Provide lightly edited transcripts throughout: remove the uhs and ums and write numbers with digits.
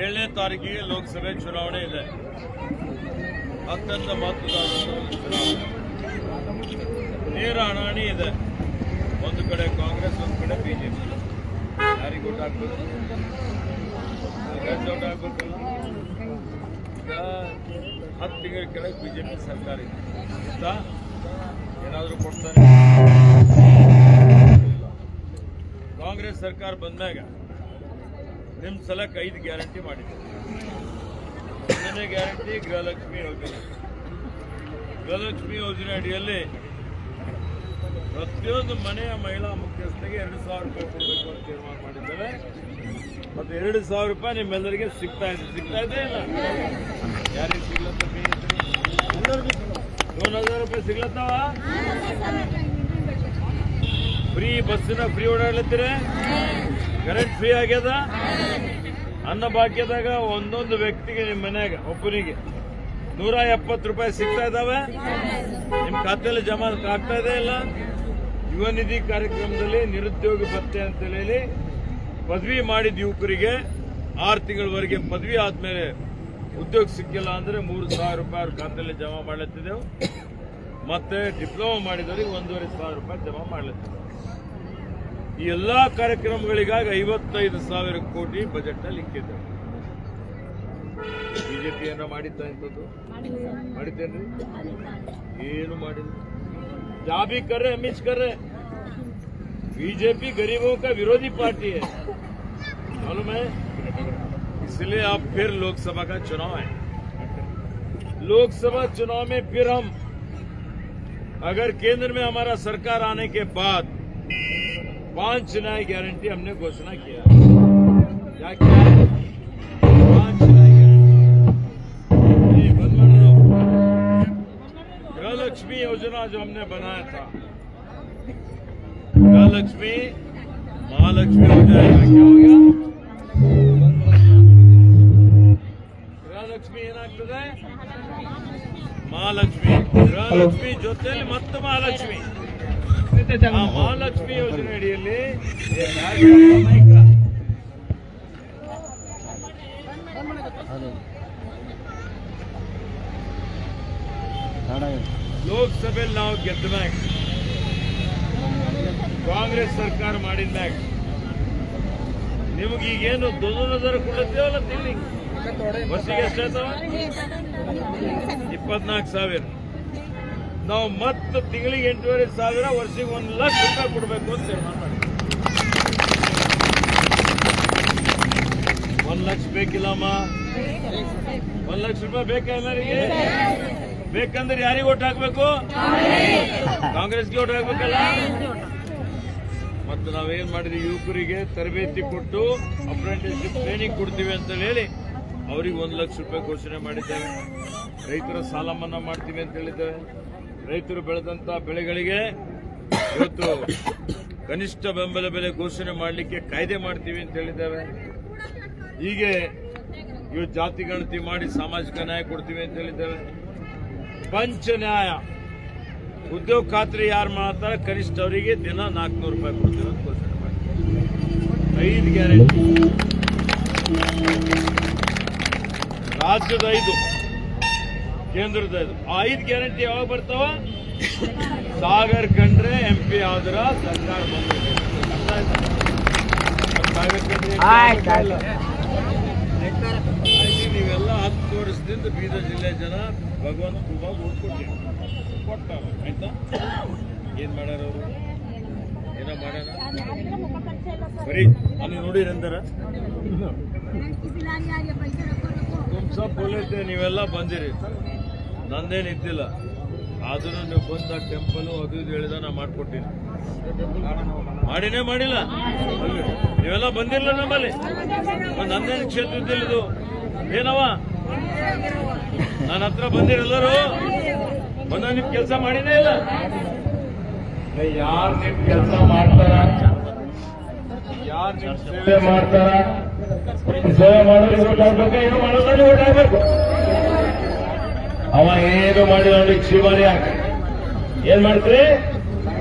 ಏಳನೇ ತಾರೀಕಿಗೆ ಲೋಕಸಭೆ ಚುನಾವಣೆ ಇದೆ. ಅತ್ಯಂತ ಮಹತ್ವದ ಚುನಾವಣೆ. ನೇರ ಹಣಾಹಣಿ ಇದೆ. ಒಂದು ಕಡೆ ಕಾಂಗ್ರೆಸ್, ಒಂದು ಕಡೆ ಬಿಜೆಪಿ. ಯಾರಿಗೆ ಓಟ್ ಹಾಕ್ಬೇಕು? ಓಟ್ ಹಾಕ್ಬೇಕಲ್ಲ. ಈಗ 10 ತಿಂಗಳ ಕೆಳಗೆ ಬಿಜೆಪಿ ಸರ್ಕಾರ ಇದೆ. ಏನಾದರೂ ಕೊಡ್ತಾರೆ? ಕಾಂಗ್ರೆಸ್ ಸರ್ಕಾರ ಬಂದಾಗ ನಿಮ್ಮ ಸಲಕ್ಕೆ 5 ಗ್ಯಾರಂಟಿ ಮಾಡಿದೆ. ಒಂದನೇ ಗ್ಯಾರಂಟಿ ಗೃಹಲಕ್ಷ್ಮಿ ಯೋಜನೆ. ಗೃಹಲಕ್ಷ್ಮಿ ಯೋಜನೆ ಅಡಿಯಲ್ಲಿ ಪ್ರತಿಯೊಂದು ಮನೆಯ ಮಹಿಳಾ ಮುಖ್ಯಸ್ಥರಿಗೆ 2,000 ರೂಪಾಯಿ ಕೊಡಬೇಕು ಅಂತ ತೀರ್ಮಾನ ಮಾಡಿದ್ದೇವೆ. ಮತ್ತು 2,000 ರೂಪಾಯಿ ನಿಮ್ಮೆಲ್ಲರಿಗೆ ಸಿಗ್ತಾ ಇದೆ ಇಲ್ಲ? ಯಾರಿಗೆ ಸಿಗ್ಲತ್ತ? 2,000 ರೂಪಾಯಿ ಸಿಗ್ಲತ್ತವ? ಫ್ರೀ ಬಸ್ಸಿನ ಫ್ರೀ ಓಡಾಡ್ಲತ್ತೀರ? ಕರೆಂಟ್ ಫ್ರೀ ಆಗ್ಯದ? ಅನ್ನ ಭಾಗ್ಯದಾಗ ಒಂದೊಂದು ವ್ಯಕ್ತಿಗೆ ನಿಮ್ಮ ಮನ್ಯಾಗ ಒಬ್ಬನಿಗೆ 170 ರೂಪಾಯಿ ಸಿಗ್ತಾ ಇದಾವೆ. ನಿಮ್ಮ ಖಾತೆಯಲ್ಲಿ ಜಮಾ ಆಗ್ತಾ ಇದೆ ಇಲ್ಲ? ಯುವ ನಿಧಿ ಕಾರ್ಯಕ್ರಮದಲ್ಲಿ ನಿರುದ್ಯೋಗ ಭತ್ಯೆ ಅಂತ ಹೇಳಿ ಪದವಿ ಮಾಡಿದ ಯುವಕರಿಗೆ 6 ತಿಂಗಳವರೆಗೆ ಪದವಿ ಆದ್ಮೇಲೆ ಉದ್ಯೋಗ ಸಿಕ್ಕಿಲ್ಲ ಅಂದ್ರೆ 3,000 ರೂಪಾಯಿ ಅವ್ರ ಖಾತೆಯಲ್ಲಿ ಜಮಾ ಮಾಡ್ಲತ್ತಿದ್ದೆವು. ಮತ್ತೆ ಡಿಪ್ಲೊಮಾ ಮಾಡಿದವರಿಗೆ 1,500 ರೂಪಾಯಿ ಜಮಾ ಮಾಡ್ಲತ್ತಿದ್ದೆವು. ಈ ಎಲ್ಲಾ ಕಾರ್ಯಕ್ರಮಗಳಿಗಾಗಿ 55,000 ಕೋಟಿ ಬಜೆಟ್ ನಲ್ಲಿ ಇಕ್ಕಿದ್ದೇವೆ. ಬಿಜೆಪಿ ಏನೋ ಮಾಡಿದ್ದ ಇಂಥದ್ದು? ಮಾಡಿದ್ದೇನ್ರಿ? ಏನು ಮಾಡಿಲ್ಲ. ಜಾಬಿ ಕರ್ರೆ ಮಿಸ್ ಕರ್ರೆ. बीजेपी गरीबों का विरोधी पार्टी है, मालूम है? इसलिए अब फिर लोकसभा का चुनाव है. लोकसभा चुनाव में फिर हम अगर केंद्र में हमारा सरकार आने के बाद 5 नई गारंटी हमने घोषणा किया. क्या किया है? 5 नई गारंटी. गृहलक्ष्मी योजना जो हमने बनाया था, गृहलक्ष्मी महालक्ष्मी हो जाएगा. क्या हो गया? गृहलक्ष्मी ಏನಾಗ್ತದೆ? ಮಹಾಲಕ್ಷ್ಮಿ. ಗೃಹಲಕ್ಷ್ಮಿ ಜೊತೆಲಿ ಮತ್ತೆ ಮಹಾಲಕ್ಷ್ಮಿ. ಆ ಮಹಾಲಕ್ಷ್ಮಿ ಯೋಜನೆ ಅಡಿಯಲ್ಲಿ ಲೋಕಸಭೆಯಲ್ಲಿ ನಾವು ಗೆದ್ದ ಮ್ಯಾಗ, ಕಾಂಗ್ರೆಸ್ ಸರ್ಕಾರ ಮಾಡಿದ ಮ್ಯಾಗ ನಿಮಗೀಗೇನು 2,000 ಕೊಡ್ಲತ್ತೇವಲ್ಲ ತಿಂಗಳಿಗೆ? ವರ್ಷಿಗೆ ಎಷ್ಟಾಯ್ತವ? 24,000. ನಾವು ಮತ್ತೆ ತಿಂಗಳಿಗೆ 8,500, ವರ್ಷಿಗೆ 1,00,000 ರೂಪಾಯಿ ಕೊಡಬೇಕು ಅಂತ ತೀರ್ಮಾನ ಮಾಡಿದ್ವಿ. 1,00,000 ಬೇಕಿಲ್ಲಮ್ಮ? 1,00,000 ರೂಪಾಯಿ ಬೇಕಾ ಎಲ್ಲರಿಗೆ? ಬೇಕಂದ್ರೆ ಯಾರಿಗೆ ಓಟ್ ಹಾಕ್ಬೇಕು? ಕಾಂಗ್ರೆಸ್ಗೆ ಓಟ್ ಹಾಕ್ಬೇಕಲ್ಲ. ಮತ್ತು ನಾವೇನ್ ಮಾಡಿದ್ವಿ, ಯುವಕರಿಗೆ ತರಬೇತಿ ಕೊಟ್ಟು ಅಪ್ರೆಂಟಿಸ್ಶಿಪ್ ಟ್ರೈನಿಂಗ್ ಕೊಡ್ತೀವಿ ಅಂತ ಹೇಳಿ ಅವ್ರಿಗೆ 1,00,000 ರೂಪಾಯಿ ಘೋಷಣೆ ಮಾಡಿದ್ದೇವೆ. ರೈತರ ಸಾಲ ಮನ್ನಾ ಮಾಡ್ತೀವಿ ಅಂತ ಹೇಳಿದ್ದೇವೆ. ರೈತರು ಬೆಳೆದಂತ ಬೆಳೆಗಳಿಗೆ ಇವತ್ತು ಕನಿಷ್ಠ ಬೆಂಬಲ ಬೆಲೆ ಘೋಷಣೆ ಮಾಡಲಿಕ್ಕೆ ಕಾಯ್ದೆ ಮಾಡ್ತೀವಿ ಅಂತ ಹೇಳಿದ್ದೇವೆ. ಹೀಗೆ ಇವತ್ತು ಜಾತಿ ಗಣತಿ ಮಾಡಿ ಸಾಮಾಜಿಕ ನ್ಯಾಯ ಕೊಡ್ತೀವಿ ಅಂತ ಹೇಳಿದ್ದೇವೆ. ಪಂಚ ನ್ಯಾಯ ಉದ್ಯೋಗ ಖಾತ್ರಿ ಯಾರು ಮಾಡ್ತಾರೆ ಕನಿಷ್ಠ ಅವರಿಗೆ ದಿನ 400 ರೂಪಾಯಿ ಕೊಡ್ತೀವಿ ಅಂತ ಘೋಷಣೆ ಮಾಡ್ತೀವಿ. 5 ಗ್ಯಾರಂಟಿ. ರಾಜ್ಯದ 5, ಕೇಂದ್ರದ 5. ಆ 5 ಗ್ಯಾರಂಟಿ ಯಾವಾಗ ಬರ್ತಾವ? ಸಾಗರ್ ಕಂಡ್ರೆ MP ಆದ್ರ ಸರ್ಕಾರ ಬಂದಿದೆ. ಸಾಗರ್ ಕಂಡ್ರೆ ನೀವೆಲ್ಲ 10 ವರ್ಷದಿಂದ ಬೀದರ್ ಜಿಲ್ಲೆ ಜನ ಭಗವಂತ ತುಂಬ ಓಟ್ ಕೊಟ್ಟಿವಿ. ಕೊಟ್ಟಾರ ಆಯ್ತಾ? ಏನ್ ಮಾಡ್ಯಾರ ಅವರು? ಏನೋ ಮಾಡ್ಯಾರ? ಬರೀ ಅಲ್ಲಿ ನೋಡಿರಂತಾರ ಸಬ್ ಬೋಲೈತೆ. ನೀವೆಲ್ಲ ಬಂದಿರಿ, ನಂದೇನು ಇದ್ದಿಲ್ಲ. ಆದ್ರೂ ನೀವು ಬಂದ ಟೆಂಪಲ್ ಅದು ಇದು ಹೇಳಿದ ನಾ ಮಾಡ್ಕೊಟ್ಟಿನಿ. ಮಾಡಿನೇ ಮಾಡಿಲ್ಲ? ನೀವೆಲ್ಲ ಬಂದಿರಲ್ಲ ನಮ್ಮಲ್ಲಿ. ನಂದೇನು ಕ್ಷೇತ್ರ ಇದ್ದಿಲ್ಲ. ಇದು ಏನವ ನನ್ನ ಹತ್ರ ಬಂದಿರೆಲ್ಲರೂ ಬಂದ ನಿಮ್ ಕೆಲಸ ಮಾಡಿನೇ ಇಲ್ಲ. ಯಾರು ನಿಮ್ ಕೆಲಸ ಮಾಡ್ತಾರ, ಯಾರು ನಿಮ್ ಸೇವೆ ಮಾಡ್ತಾರ, ಸೇವೆ ಮಾಡೋರಿಗೆ ಓಟ್ ಹಾಕ್ಬೇಕು, ಏನು ಮಾಡೋದ್ರಲ್ಲಿ ಓಟ್ ಹಾಕ್ಬೇಕು. ಅವ ಏನು ಮಾಡಿದ ಕ್ಷಿಮಾರಿ ಹಾಕಿ ಏನ್ ಮಾಡ್ತೀರಿ?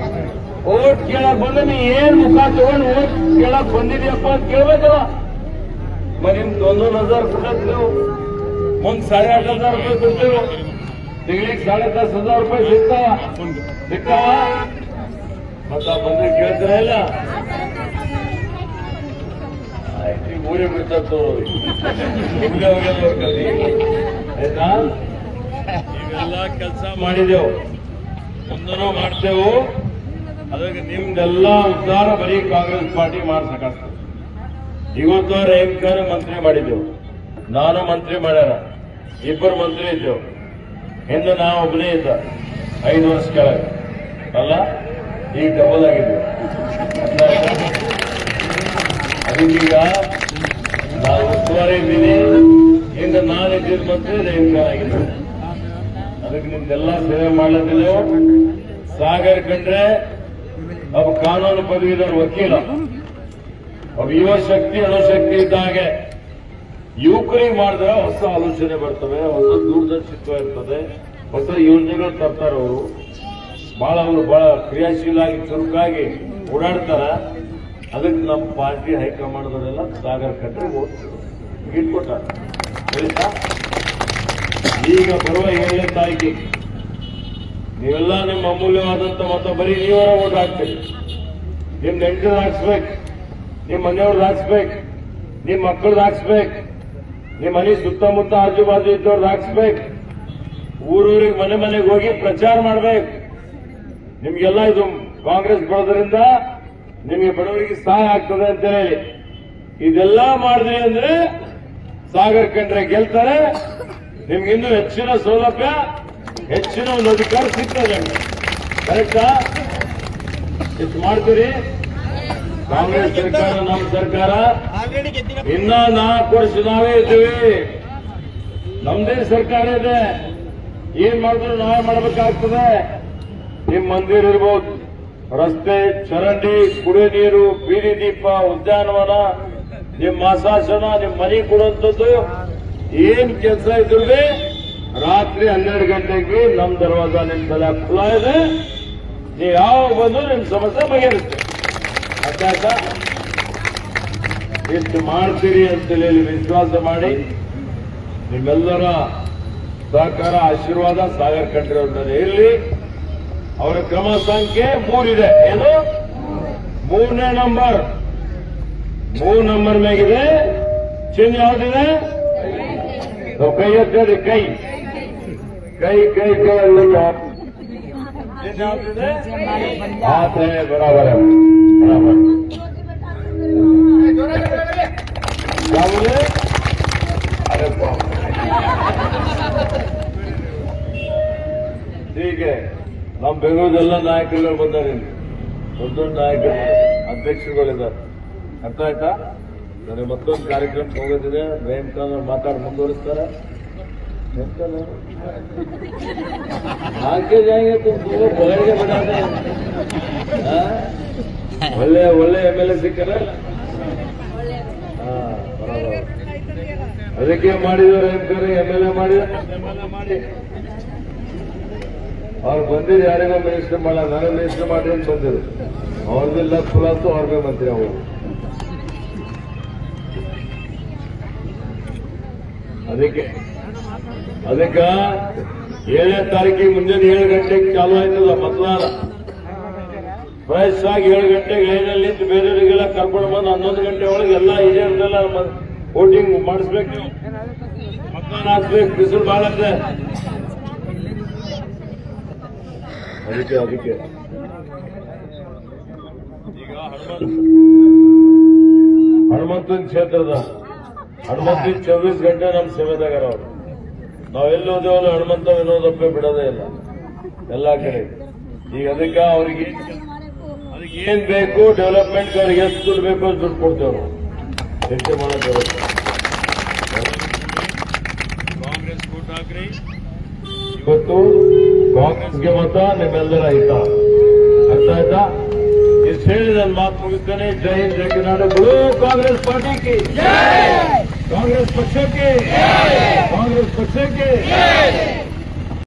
ಓಟ್ ಓಟ್ ಕೇಳಕ್ ಬಂದ್ರೆ ನೀ ಏನ್ ಮುಖ ತಗೊಂಡು ಓಟ್ ಕೇಳಕ್ ಬಂದಿದ್ಯಪ್ಪ ಅಂತ ಕೇಳ್ಬೇಕಲ್ಲ. ನಿಮ್ದು 11,000 ಕೊಟ್ಟದ್ ನೀವು, ಮುಂದ್ 8,500 ರೂಪಾಯಿ ಕೊಡ್ತೀವಿ, ತಿಂಗಳಿಗೆ 10,500 ರೂಪಾಯಿ ಸಿಗ್ತಾವ. ಮತ್ತ ಬಂದ್ರೆ ಕೇಳ್ತಾರ ಇಲ್ಲ, ಊರೇ ಬಿಡ್ತಾರ ಆಯ್ತಾ. ಇವೆಲ್ಲ ಕೆಲಸ ಮಾಡಿದೆವು, ಮುಂದೂ ಮಾಡ್ತೇವು. ಅದಕ್ಕೆ ನಿಮ್ದೆಲ್ಲ ಉದ್ಧಾರ ಬರೀ ಕಾಂಗ್ರೆಸ್ ಪಾರ್ಟಿ ಮಾಡ್ಸಕ್ಕಾಗ್ತದೆ. ಇವತ್ತು ರೇಮ್ಕರ್ ಮಂತ್ರಿ ಮಾಡಿದ್ದೆವು, ನಾನು ಮಂತ್ರಿ ಮಾಡ್ಯಾರ, 2 ಮಂತ್ರಿ ಇದ್ದೆವು. ಹಿಂದೆ ನಾ ಒಬ್ಬನೇ ಇದ್ದ 5 ವರ್ಷ ಕೆಳಗೆ ಅಲ್ಲ, ಈಗ ಡಬಲ್ ಆಗಿದ್ದೆವು. ಅದಕ್ಕೀಗ ನಾನು ಉಸ್ತುವಾರಿ ಇದ್ದೀನಿ, ಹಿಂದೆ ನಾನು ಇದ್ದಿದ್ದ ಮಂತ್ರಿ ರೇಮ್ಕರ್ ಆಗಿದ್ದೆ. ಅದಕ್ಕೆ ನಿಮ್ದೆಲ್ಲ ಸೇವೆ ಮಾಡಲಿದ್ದೆವು. ಸಾಗರ್ ಕಂಡ್ರೆ ಅವ ಕಾನೂನು ಪದವೀಧರ ವಕೀಲ, ಅವ ಯುವ ಶಕ್ತಿ ಅಣುಶಕ್ತಿ ಇದ್ದ ಹಾಗೆ. ಯುವಕರಿಗೆ ಮಾಡಿದ್ರೆ ಹೊಸ ಆಲೋಚನೆ ಬರ್ತವೆ, ಹೊಸ ದೂರದರ್ಶಿತ್ವ ಇರ್ತದೆ, ಹೊಸ ಯೋಜನೆಗಳು ತರ್ತಾರೆ. ಅವರು ಬಹಳ ಕ್ರಿಯಾಶೀಲಾಗಿ ಚುರುಕಾಗಿ ಓಡಾಡ್ತಾರ. ಅದಕ್ಕೆ ನಮ್ಮ ಪಾರ್ಟಿ ಹೈಕಮಾಂಡ್ದವರೆಲ್ಲ ಸಾಗರ್ ಕಂಡ್ರೆ ಇಟ್ಕೊಟ್ಟಾರ. ಆಯ್ತಾ, ಈಗ ಬರುವ 7ನೇ ತಾರೀಕಿಗೆ ನೀವೆಲ್ಲ ನಿಮ್ಮ ಅಮೂಲ್ಯವಾದಂತ ಮತ ಬರೀ ನೀವರ ಓಟ್ ಹಾಕ್ತೀರಿ. ನಿಮ್ ನೆಂಟರು ಹಾಕ್ಸ್ಬೇಕು, ನಿಮ್ ಮನೆಯವ್ರದ್ದು ಹಾಕ್ಸ್ಬೇಕು, ನಿಮ್ ಮಕ್ಕಳದ್ದು ಹಾಕ್ಸ್ಬೇಕು, ನಿಮ್ ಮನೆ ಸುತ್ತಮುತ್ತ ಆಜು ಬಾಜು ಇದ್ದವ್ರದ್ದು ಹಾಕ್ಸ್ಬೇಕು. ಊರೂರಿಗೆ ಮನೆ ಮನೆಗೆ ಹೋಗಿ ಪ್ರಚಾರ ಮಾಡ್ಬೇಕು. ನಿಮ್ಗೆಲ್ಲ ಇದು ಕಾಂಗ್ರೆಸ್ ಬರೋದ್ರಿಂದ ನಿಮಗೆ ಬಡವರಿಗೆ ಸಹಾಯ ಆಗ್ತದೆ ಅಂತ ಹೇಳಿ ಇದೆಲ್ಲ ಮಾಡಿದ್ರಿ ಅಂದ್ರೆ ಸಾಗರ್ ಕಂಡ್ರೆ ಗೆಲ್ತಾರೆ. ನಿಮ್ಗೆ ಇನ್ನೂ ಹೆಚ್ಚಿನ ಸೌಲಭ್ಯ, ಹೆಚ್ಚಿನ ಒಂದು ಅಧಿಕಾರ ಸಿಗ್ತದೆ. ಕರೆಕ್ಟಾ? ಇಷ್ಟು ಮಾಡ್ತೀರಿ. ಕಾಂಗ್ರೆಸ್ ಸರ್ಕಾರ, ನಮ್ಮ ಸರ್ಕಾರ ಇನ್ನ 4 ವರ್ಷ ನಾವೇ ಇದ್ದೀವಿ. ನಮ್ದೇ ಸರ್ಕಾರ ಇದೆ. ಏನ್ ಮಾಡಿದ್ರು ನಾವೇ ಮಾಡಬೇಕಾಗ್ತದೆ. ನಿಮ್ ಮಂದಿರ ಇರ್ಬೋದು, ರಸ್ತೆ, ಚರಂಡಿ, ಕುಡಿಯ ನೀರು, ಬೀದಿ ದೀಪ, ಉದ್ಯಾನವನ, ನಿಮ್ ಮಾಸಾಸನ, ನಿಮ್ ಮನೆ ಕೊಡುವಂಥದ್ದು ಏನ್ ಕೆಲಸ ಇದ್ರು ರಾತ್ರಿ 12 ಗಂಟೆಗೆ ನಮ್ ದರ್ವಾಜ ನಿಮ್ ತಲೆ ಖುಲ್ಲಾ ಇದೆ. ನೀವು ಯಾವಾಗ ಬಂದು ನಿಮ್ ಸಮಸ್ಯೆ ಬಗೆಹರಿಸುತ್ತೆ. ಅರ್ಥಾಯ್ತ? ಇಷ್ಟು ಮಾಡ್ತೀರಿ ಅಂತೇಳಿ ವಿಶ್ವಾಸ ಮಾಡಿ ನಿಮ್ಮೆಲ್ಲರ ಸಹಕಾರ, ಆಶೀರ್ವಾದ ಸಾಗರ್ ಕಂಡ್ರೆ ಅವ್ರ ಇರಲಿ. ಅವರ ಕ್ರಮ ಸಂಖ್ಯೆ 3 ಇದೆ. ಏನು? 3ನೇ ನಂಬರ್. 3 ನಂಬರ್ ಮೇಗಿದೆ. ಚಿಹ್ನೆ ಯಾವ್ದಿದೆ? ಕೈ ಎತ್ತರಿ, ಕೈ ಕೈ ಕೈ ಕೈ ಅಲ್ಲ. ಚಿಹ್ನೆ ಯಾವ್ದಿದೆ? ಹಾತ್ ಹೈ, ಬರಾಬರ್ ಬರಾಬರ್. ಯಾವುದು? ಅರೆ ಹೀಗೆ ನಮ್ಮ ಬೆಂಗಳೂರೆಲ್ಲ ನಾಯಕರುಗಳು ಬಂದಾರೆ, ದೊಡ್ಡ ದೊಡ್ಡ ನಾಯಕರು, ಅಧ್ಯಕ್ಷರುಗಳಿದ್ದಾರೆ. ಅರ್ಥ ಆಯ್ತಾ? ನನಗೆ ಮತ್ತೊಂದು ಕಾರ್ಯಕ್ರಮಕ್ಕೆ ಹೋಗೋದಿದೆ. ರೇಮ್ಕರ್ ಮಾತಾಡಿ ಮುಂದುವರಿಸ್ತಾರೆ. ಆಕೆ ಜಾಯಿಗೆ ಬಗಳಿಗೆ ಬದಾನೆ. ಒಳ್ಳೆ ಒಳ್ಳೆ MLA ಸಿಕ್ಕರೆ ಅದಕ್ಕೆ ಮಾಡಿದ್ರು. ರೇಮ್ಕರ್ MLA ಮಾಡಿ ಅವ್ರು ಬಂದಿದ್ದು ಯಾರಿಗೋ ಮಿನಿಸ್ಟರ್ ಮಾಡ, ನನಗೆ ಮಿನಿಸ್ಟರ್ ಮಾಡಿ ಅಂತ ಬಂದಿದ್ರು. ಅವ್ರದ್ದೆಲ್ಲ ಖುಲಾಸು, ಅವ್ರಿಗೆ ಮಂತ್ರಿ ಅವರು. ಅದಕ್ಕೆ 7ನೇ ತಾರೀಕಿಗೆ ಮುಂಜಾನೆ 7 ಗಂಟೆಗೆ ಚಾಲು ಆಯ್ತದ ಮತದಾನ. ಫ್ರೆಶ್ ಆಗಿ 7 ಗಂಟೆಗೆ ಲೈನಲ್ಲಿ ನಿಂತು ಬೇರೆಯವರಿಗೆಲ್ಲ ಕರ್ಕೊಂಡು ಬಂದು 11 ಗಂಟೆ ಒಳಗೆ ಎಲ್ಲ ಹಿರಿಯರ್ದೆಲ್ಲ ವೋಟಿಂಗ್ ಮಾಡಿಸ್ಬೇಕು. ನೀವು ಮತದಾನ ಹಾಕ್ಬೇಕು. ಬಿಸಿಲು ಬಹಳ ಇದೆ. ಅದಕ್ಕೆ ಈಗ ಹನುಮಂತನ ಕ್ಷೇತ್ರದ ಹನುಮಂತನ 24 ಗಂಟೆ ನಮ್ಮ ಸೇವೆದಾಗಾರ ಅವರು. ನಾವೆಲ್ಲಿ ಹೋದೇವಲ್ಲ ಹನುಮಂತ ವಿನೋದಪ್ಪ ಬಿಡೋದೇ ಇಲ್ಲ ಎಲ್ಲಾ ಕಡೆ. ಈಗ ಅದಕ್ಕೆ ಅವ್ರಿಗೆ ಏನ್ ಬೇಕು ಡೆವಲಪ್ಮೆಂಟ್, ಅವ್ರಿಗೆ ಎಷ್ಟು ದುಡ್ಡು ಬೇಕು ಅಷ್ಟು ದುಡ್ಡು ಕೊಡ್ತೇವೆ ನಾವು. ಹೆಚ್ಚು ಮಾಡೋದು ಕಾಂಗ್ರೆಸ್ ಕೂಟ ಹಾಕ್ರಿ. ಇವತ್ತು ಕಾಂಗ್ರೆಸ್ಗೆ ಮತ ನಿಮ್ಮೆಲ್ಲರ ಹಿತ. ಅರ್ಥ ಆಯ್ತಾ? ಇಷ್ಟು ಹೇಳಿ ನನ್ನ ಮಾತು ಮುಗಿಸ್ತೇನೆ. ಜೈ ಹಿಂದ್, ಜೈ ಕರ್ನಾಟಕ. ಕಾಂಗ್ರೆಸ್ ಪಾರ್ಟಿಗೆ, ಕಾಂಗ್ರೆಸ್ ಪಕ್ಷಕ್ಕೆ, ಕಾಂಗ್ರೆಸ್ ಪಕ್ಷಕ್ಕೆ.